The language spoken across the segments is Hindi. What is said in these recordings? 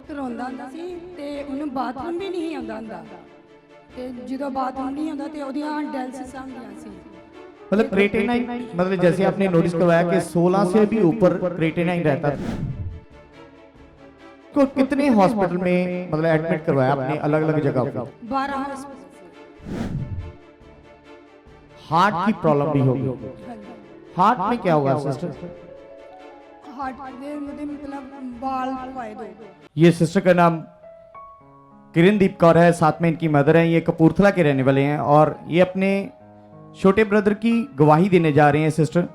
ਬਹੁਤ ਰੋਂਦਾ ਹੁੰਦਾ ਸੀ ਤੇ ਉਹਨੂੰ ਬਾਥਰੂਮ ਵੀ ਨਹੀਂ ਆਉਂਦਾ ਹੁੰਦਾ ਤੇ ਜਦੋਂ ਬਾਥਰੂਮ नहीं आਉਂਦਾ ਤੇ ਉਹਦੀਆਂ डायलिसिस ਹੁੰਦੀਆਂ ਸੀ। मतलब क्रिएटिनिन मतलब जैसे आपने नोटिस करवाया कि 16 से भी ऊपर क्रिएटिनिन रहता था। तो कितने हॉस्पिटल में मतलब एडमिट करवाया आपने अलग अलग जगह पे? 12 हॉस्पिटल। हार्ट की प्रॉब्लम भी होगी। हार्ट में क्या होगा सिस्टर? हार्ट ਦੇ मतलब बाल पवाए दो। ये सिस्टर का नाम किरणदीप कौर है, साथ में इनकी मदर है। ये कपूरथला के रहने वाले हैं और ये अपने छोटे ब्रदर की गवाही देने जा रहे हैं सिस्टर।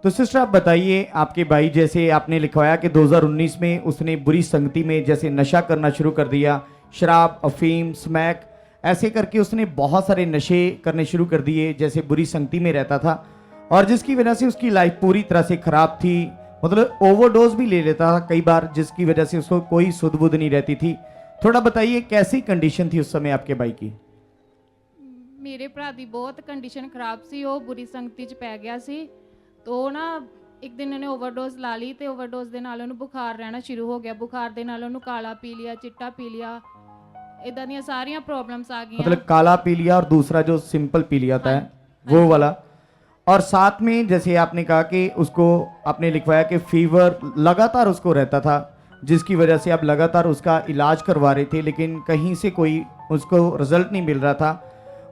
तो सिस्टर आप बताइए, आपके भाई जैसे आपने लिखवाया कि 2019 में उसने बुरी संगति में जैसे नशा करना शुरू कर दिया, शराब, अफीम, स्मैक, ऐसे करके उसने बहुत सारे नशे करने शुरू कर दिए, जैसे बुरी संगति में रहता था और जिसकी वजह से उसकी लाइफ पूरी तरह से खराब थी। मतलब ओवरडोज भी ले लेता था कई बार, जिसकी वजह से उसको कोई सुध बुध नहीं रहती थी। थोड़ा बताइए कैसी कंडीशन थी उस समय आपके भाई की? ਮੇਰੇ ਭਰਾ ਦੀ ਬਹੁਤ ਕੰਡੀਸ਼ਨ ਖਰਾਬ ਸੀ। ਉਹ ਬੁਰੀ ਸੰਗਤੀ 'ਚ ਪੈ ਗਿਆ ਸੀ। ਤੋ ਨਾ ਇੱਕ ਦਿਨ ਉਹਨੇ ਓਵਰਡੋਜ਼ ਲਾ ਲਈ ਤੇ ਓਵਰਡੋਜ਼ ਦੇ ਨਾਲ ਉਹਨੂੰ ਬੁਖਾਰ ਰਹਿਣਾ ਸ਼ੁਰੂ ਹੋ ਗਿਆ। ਬੁਖਾਰ ਦੇ ਨਾਲ ਉਹਨੂੰ ਕਾਲਾ ਪੀ ਲਿਆ, ਚਿੱਟਾ ਪੀ ਲਿਆ, ਇਦਾਂ ਦੀਆਂ ਸਾਰੀਆਂ ਪ੍ਰੋਬਲम्स आ गई। मतलब काला पी लिया और दूसरा जो सिंपल पी लिया था वो वाला। और साथ में जैसे आपने कहा कि उसको आपने लिखवाया कि फीवर लगातार उसको रहता था, जिसकी वजह से आप लगातार उसका इलाज करवा रहे थे लेकिन कहीं से कोई उसको रिजल्ट नहीं मिल रहा था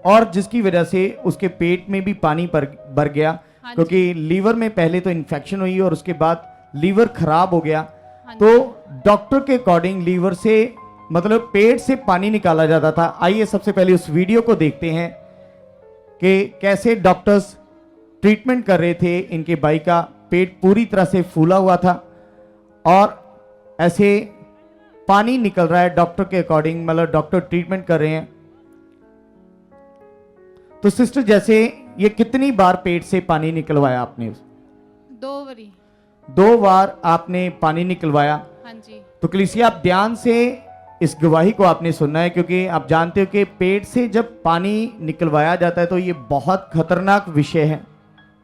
और जिसकी वजह से उसके पेट में भी पानी भर गया क्योंकि लीवर में पहले तो इन्फेक्शन हुई और उसके बाद लीवर खराब हो गया। तो डॉक्टर के अकॉर्डिंग लीवर से मतलब पेट से पानी निकाला जाता था। आइए सबसे पहले उस वीडियो को देखते हैं कि कैसे डॉक्टर्स ट्रीटमेंट कर रहे थे। इनके भाई का पेट पूरी तरह से फूला हुआ था और ऐसे पानी निकल रहा है डॉक्टर के अकॉर्डिंग, मतलब डॉक्टर ट्रीटमेंट कर रहे हैं। तो सिस्टर जैसे ये कितनी बार पेट से पानी निकलवाया आपने? 2 ਵਾਰੀ। 2 बार आपने पानी निकलवाया। हाँ जी। तो कलीसिया आप ध्यान से इस गवाही को आपने सुनना है क्योंकि आप जानते हो कि पेट से जब पानी निकलवाया जाता है तो ये बहुत खतरनाक विषय है,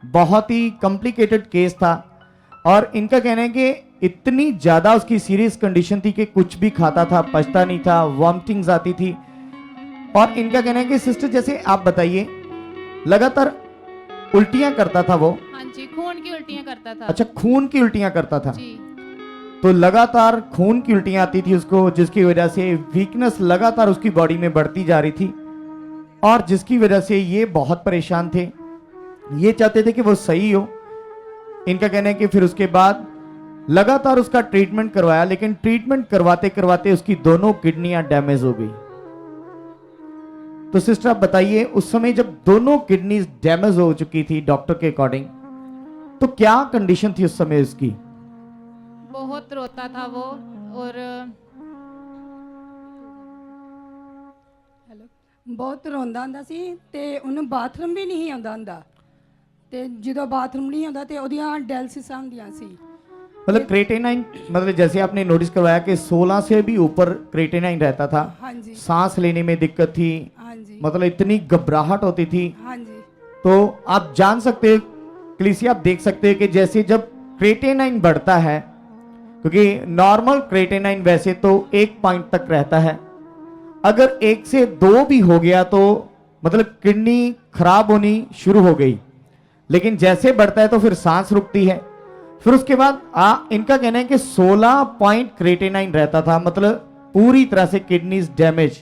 बहुत ही कॉम्प्लिकेटेड केस था। और इनका कहना है कि इतनी ज़्यादा उसकी सीरियस कंडीशन थी कि कुछ भी खाता था पचता नहीं था, वॉमिटिंग्स आती थी। और इनका कहना है कि सिस्टर जैसे आप बताइए लगातार उल्टियां करता था वो। हाँ जी, खून की उल्टियां करता था। अच्छा, खून की उल्टियां करता था जी। तो लगातार खून की उल्टियां आती थी उसको, जिसकी वजह से वीकनेस लगातार उसकी बॉडी में बढ़ती जा रही थी और जिसकी वजह से ये बहुत परेशान थे। ये चाहते थे कि वो सही हो। इनका कहना है कि फिर उसके बाद लगातार उसका ट्रीटमेंट करवाया लेकिन ट्रीटमेंट करवाते करवाते उसकी दोनों किडनियां डैमेज हो गई। तो सिस्टर आप बताइए उस समय जब दोनों किडनी डैमेज हो चुकी थी डॉक्टर के अकॉर्डिंग, तो क्या कंडीशन थी उस समय उसकी? बहुत रोता था वो और ਬਹੁਤ ਰੋਂਦਾ ਹੁੰਦਾ ਸੀ ਤੇ ਉਹਨੂੰ ਬਾਥਰੂਮ ਵੀ ਨਹੀਂ ਆਉਂਦਾ ਹੁੰਦਾ ਤੇ ਜਦੋਂ ਬਾਥਰੂਮ ਨਹੀਂ ਆਉਂਦਾ ਤੇ ਉਹਦੀਆਂ डायलिसिस ਹੁੰਦੀਆਂ ਸੀ। मतलब क्रिएटिनिन मतलब जैसे आपने नोटिस करवाया कि 16 से भी ऊपर क्रिएटिनिन रहता था। हाँ जी। सांस लेने में दिक्कत थी, हाँ जी। मतलब इतनी घबराहट होती थी। हाँ जी। तो आप जान सकते हैं कलीसिया, आप देख सकते हैं कि जैसे जब क्रिएटिनिन बढ़ता है, क्योंकि नॉर्मल क्रिएटिनिन वैसे तो 1 पॉइंट तक रहता है, अगर 1 से 2 भी हो गया तो मतलब किडनी खराब होनी शुरू हो गई। लेकिन जैसे बढ़ता है तो फिर सांस रुकती है। फिर उसके बाद इनका कहना है कि 16 पॉइंट क्रिएटिनिन रहता था, मतलब पूरी तरह से किडनीज डैमेज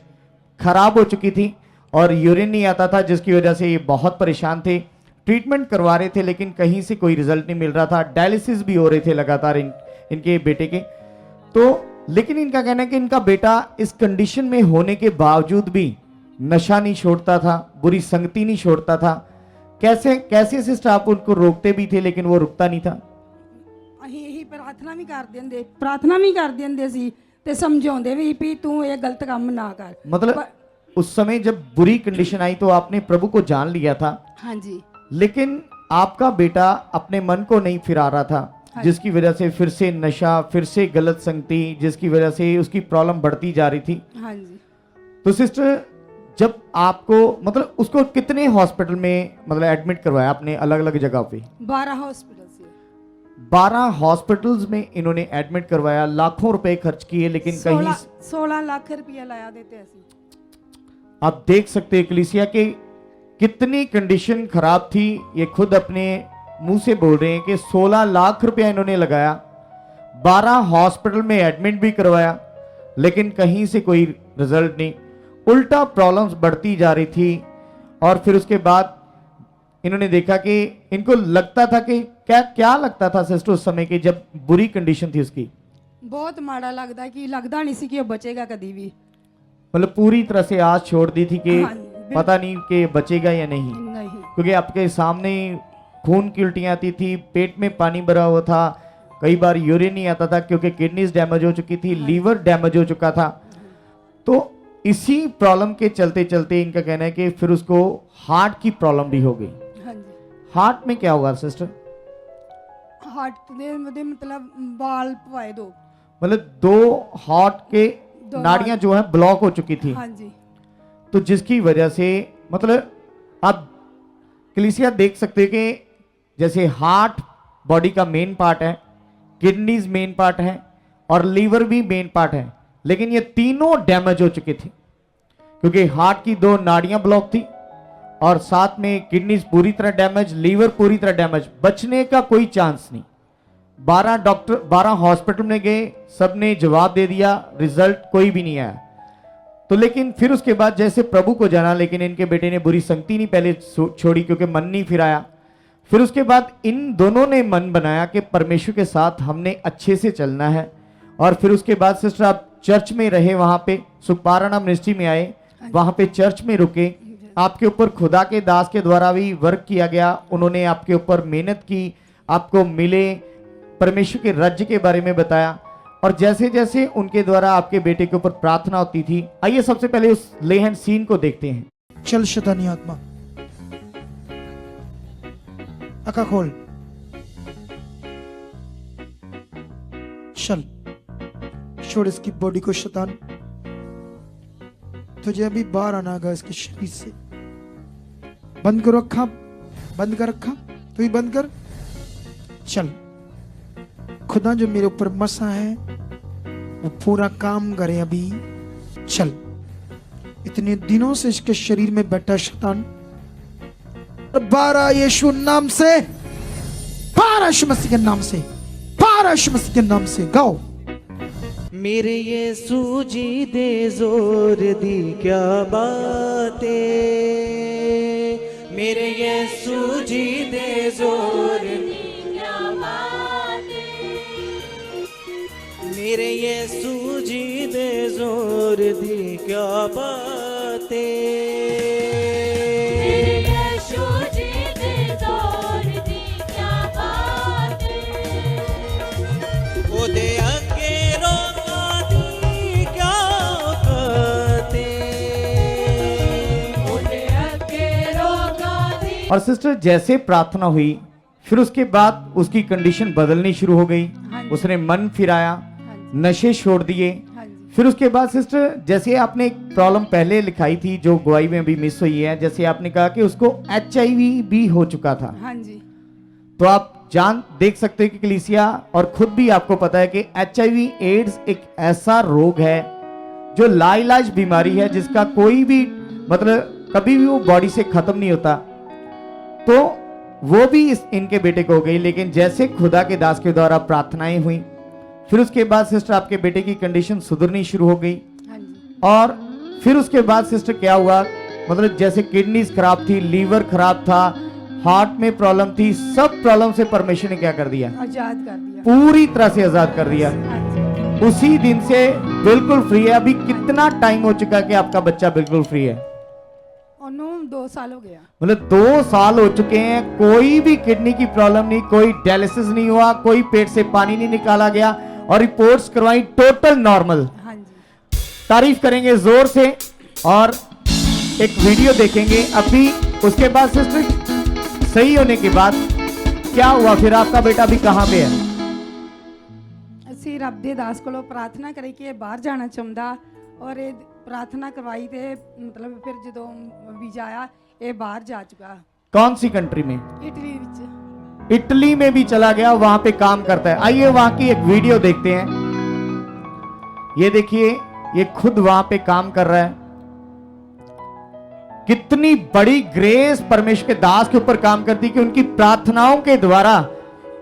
खराब हो चुकी थी और यूरिन नहीं आता था, जिसकी वजह से ये बहुत परेशान थे। ट्रीटमेंट करवा रहे थे लेकिन कहीं से कोई रिजल्ट नहीं मिल रहा था। डायलिसिस भी हो रहे थे लगातार इनके बेटे के। तो लेकिन इनका कहना है कि इनका बेटा इस कंडीशन में होने के बावजूद भी नशा नहीं छोड़ता था, बुरी संगति नहीं छोड़ता था। कैसे कैसे सिस्टर आप उनको रोकते भी थे लेकिन वो रुकता नहीं था? ਅਸੀਂ ਇਹੀ ਪ੍ਰਾਰਥਨਾ ਵੀ ਕਰਦੇ ਹੁੰਦੇ ਸੀ ਤੇ ਸਮਝਾਉਂਦੇ ਵੀ ਵੀ ਤੂੰ ਇਹ ਗਲਤ ਕੰਮ ਨਾ ਕਰ। मतलब उस समय जब बुरी कंडीशन आई तो आपने प्रभु को जान लिया था। हाँ जी। लेकिन आपका बेटा अपने मन को नहीं फिरा रहा था, जिसकी वजह से फिर से नशा, फिर से गलत संगति, जिसकी वजह से उसकी प्रॉब्लम बढ़ती जा रही थी। हाँ जी। तो सिस्टर जब आपको मतलब उसको कितने हॉस्पिटल में मतलब एडमिट करवाया आपने अलग अलग जगह पे? 12 हॉस्पिटल से। 12 हॉस्पिटल्स में इन्होंने एडमिट करवाया, लाखों रुपए खर्च किए, लेकिन कहीं 16 लाख रुपया लाया देते ऐसी। आप देख सकते हैं कलीसिया के कितनी कंडीशन खराब थी। ये खुद अपने मुंह से बोल रहे हैं कि 16 लाख रुपया इन्होंने लगाया, 12 हॉस्पिटल में एडमिट भी करवाया, लेकिन कहीं से कोई रिजल्ट नहीं, उल्टा प्रॉब्लम्स बढ़ती जा रही थी। और फिर उसके बाद इन्होंने देखा कि इनको लगता था कि क्या लगता था सिस्टर उस समय की जब बुरी कंडीशन थी उसकी? बहुत माड़ा लगता कि लगता नहीं सी कि वो बचेगा कभी भी। मतलब पूरी तरह से आस छोड़ दी थी कि हाँ, पता नहीं कि बचेगा या नहीं, नहीं। क्योंकि आपके सामने खून की उल्टियाँ आती थी, पेट में पानी भरा हुआ था, कई बार यूरिन नहीं आता था क्योंकि किडनीज डैमेज हो चुकी थी, लीवर डैमेज हो चुका था। तो इसी प्रॉब्लम के चलते चलते इनका कहना है कि फिर उसको हार्ट की प्रॉब्लम भी हो गई। हाँ जी। हार्ट में क्या होगा सिस्टर? हार्ट दे मतलब बाल पवाए दो, मतलब 2 हार्ट के दो नाड़ियां जो है ब्लॉक हो चुकी थी। हाँ जी। तो जिसकी वजह से मतलब आप कलीसिया देख सकते हैं कि जैसे हार्ट बॉडी का मेन पार्ट है, किडनीज मेन पार्ट है और लीवर भी मेन पार्ट है, लेकिन ये तीनों डैमेज हो चुके थे क्योंकि हार्ट की 2 नाड़ियां ब्लॉक थी और साथ में किडनीज पूरी तरह डैमेज, लीवर पूरी तरह डैमेज, बचने का कोई चांस नहीं। 12 हॉस्पिटल में गए, सबने जवाब दे दिया, रिजल्ट कोई भी नहीं आया। तो लेकिन फिर उसके बाद जैसे प्रभु को जाना, लेकिन इनके बेटे ने बुरी संगति नहीं पहले छोड़ी क्योंकि मन नहीं फिर आया। फिर उसके बाद इन दोनों ने मन बनाया कि परमेश्वर के साथ हमने अच्छे से चलना है। और फिर उसके बाद सिस्टर आप चर्च में रहे, वहां पे सुखपारायण मिनिस्ट्री में आए, वहां पे चर्च में रुके, आपके ऊपर खुदा के दास के द्वारा भी वर्क किया गया, उन्होंने आपके ऊपर मेहनत की, आपको मिले, परमेश्वर के राज्य के बारे में बताया। और जैसे जैसे उनके द्वारा आपके बेटे के ऊपर प्रार्थना होती थी, आइए सबसे पहले उस ले हैंड सीन को देखते हैं। चल शैतानी आत्मा, आंख खोल, चल छोड़ इसकी बॉडी को शैतान। तुझे अभी बाहर आना होगा इसके शरीर से। बंद करो अखा, बंद कर अखा, तू ही बंद कर। चल खुदा जो मेरे ऊपर मसा है वो पूरा काम करे अभी। चल, इतने दिनों से इसके शरीर में बैठा शैतान, बारह यीशु नाम से, बारह यीशु मसीह के नाम से, बारह यीशु मसीह के नाम से गाओ। मेरे यीशु जी दे जोर दी क्या बातें, मेरे यीशु जी दे जोर दी क्या बातें, मेरे यीशु जी दे जोर दी क्या बातें, और सिस्टर जैसे प्रार्थना हुई फिर उसके बाद उसकी कंडीशन बदलनी शुरू हो गई, उसने मन फिराया, नशे छोड़ दिए। फिर उसके बाद सिस्टर जैसे आपने एक प्रॉब्लम पहले लिखाई थी जो गवाही में अभी मिस हुई है, जैसे आपने कहा कि उसको HIV भी हो चुका था। हाँ जी। तो आप देख सकते हैं कि कलीसिया और खुद भी आपको पता है कि HIV एड्स एक ऐसा रोग है जो लाइलाज बीमारी है जिसका कोई भी मतलब कभी भी वो बॉडी से खत्म नहीं होता। तो वो भी इनके बेटे को हो गई, लेकिन जैसे खुदा के दास के द्वारा प्रार्थनाएं हुई फिर उसके बाद सिस्टर आपके बेटे की कंडीशन सुधरनी शुरू हो गई। हाँ जी। और फिर उसके बाद सिस्टर क्या हुआ, मतलब जैसे किडनीज खराब थी, लीवर खराब था, हार्ट में प्रॉब्लम थी, सब प्रॉब्लम से परमेश्वर ने क्या कर दिया, आजाद कर दिया, पूरी तरह से आजाद कर दिया। हाँ जी। उसी दिन से बिल्कुल फ्री है। अभी कितना टाइम हो चुका कि आपका बच्चा बिल्कुल फ्री है? 2 साल हो गया। मतलब 2 साल हो चुके हैं, कोई भी किडनी की प्रॉब्लम नहीं, कोई डायलिसिस नहीं हुआ, कोई पेट से पानी नहीं निकाला गया और रिपोर्ट्स करवाई टोटल नॉर्मल। हाँ जी। तारीफ करेंगे जोर से और एक वीडियो देखेंगे अभी। उसके बाद सिस्टर सही होने के बाद क्या हुआ, फिर आपका बेटा अभी कहां पे है? ਅਸੀਂ ਰੱਬ ਦੇ ਦਾਸ ਕੋਲੋਂ ਪ੍ਰਾਰਥਨਾ ਕਰੀ ਕਿ ਇਹ ਬਾਹਰ ਜਾਣਾ ਚਾਹੁੰਦਾ ਔਰ ਇਹ ਪ੍ਰਾਰਥਨਾ ਕਰਵਾਈ ਤੇ ਮਤਲਬ ਫਿਰ ਜਦੋਂ ਵੀਜ਼ਾ ਆਇਆ ਇਹ ਬਾਹਰ ਜਾ ਚੁੱਕਾ। कौन सी कंट्री में? ਇਟਲੀ ਵਿੱਚ। इटली में भी चला गया, वहां पे काम करता है। आइए वहां की एक वीडियो देखते हैं। ये देखिए, ये खुद वहां पे काम कर रहा है। कितनी बड़ी ग्रेस परमेश्वर के दास के ऊपर काम करती कि उनकी प्रार्थनाओं के द्वारा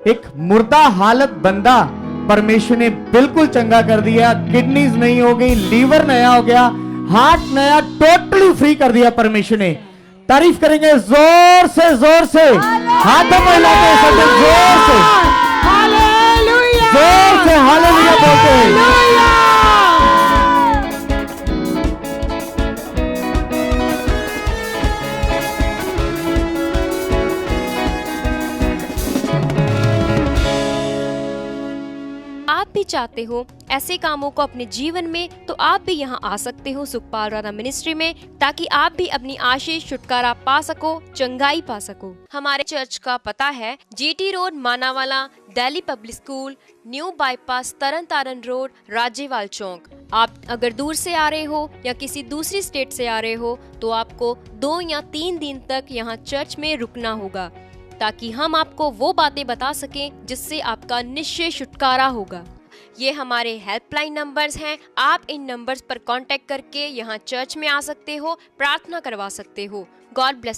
एक मुर्दा हालत बंदा परमेश्वर ने बिल्कुल चंगा कर दिया। किडनीज नहीं हो गई, लीवर नया हो गया, हार्ट नया, टोटली फ्री कर दिया परमेश्वर ने। तारीफ करेंगे जोर से, जोर से हाथों में हिलाते हैं, जोर से हालेलुया, जोर से हालेलुया बोलते हैं। आप भी चाहते हो ऐसे कामों को अपने जीवन में, तो आप भी यहाँ आ सकते हो सुखपाल राणा मिनिस्ट्री में, ताकि आप भी अपनी आशीष छुटकारा पा सको, चंगाई पा सको। हमारे चर्च का पता है GT road, Manawala, Delhi public school, new bypass, Tarn Taran road, Rajewal चौक। आप अगर दूर से आ रहे हो या किसी दूसरी स्टेट से आ रहे हो तो आपको 2 या 3 दिन तक यहाँ चर्च में रुकना होगा, ताकि हम आपको वो बातें बता सकें जिससे आपका निश्चय छुटकारा होगा। ये हमारे हेल्पलाइन नंबर्स हैं। आप इन नंबर्स पर कांटेक्ट करके यहाँ चर्च में आ सकते हो, प्रार्थना करवा सकते हो। God bless.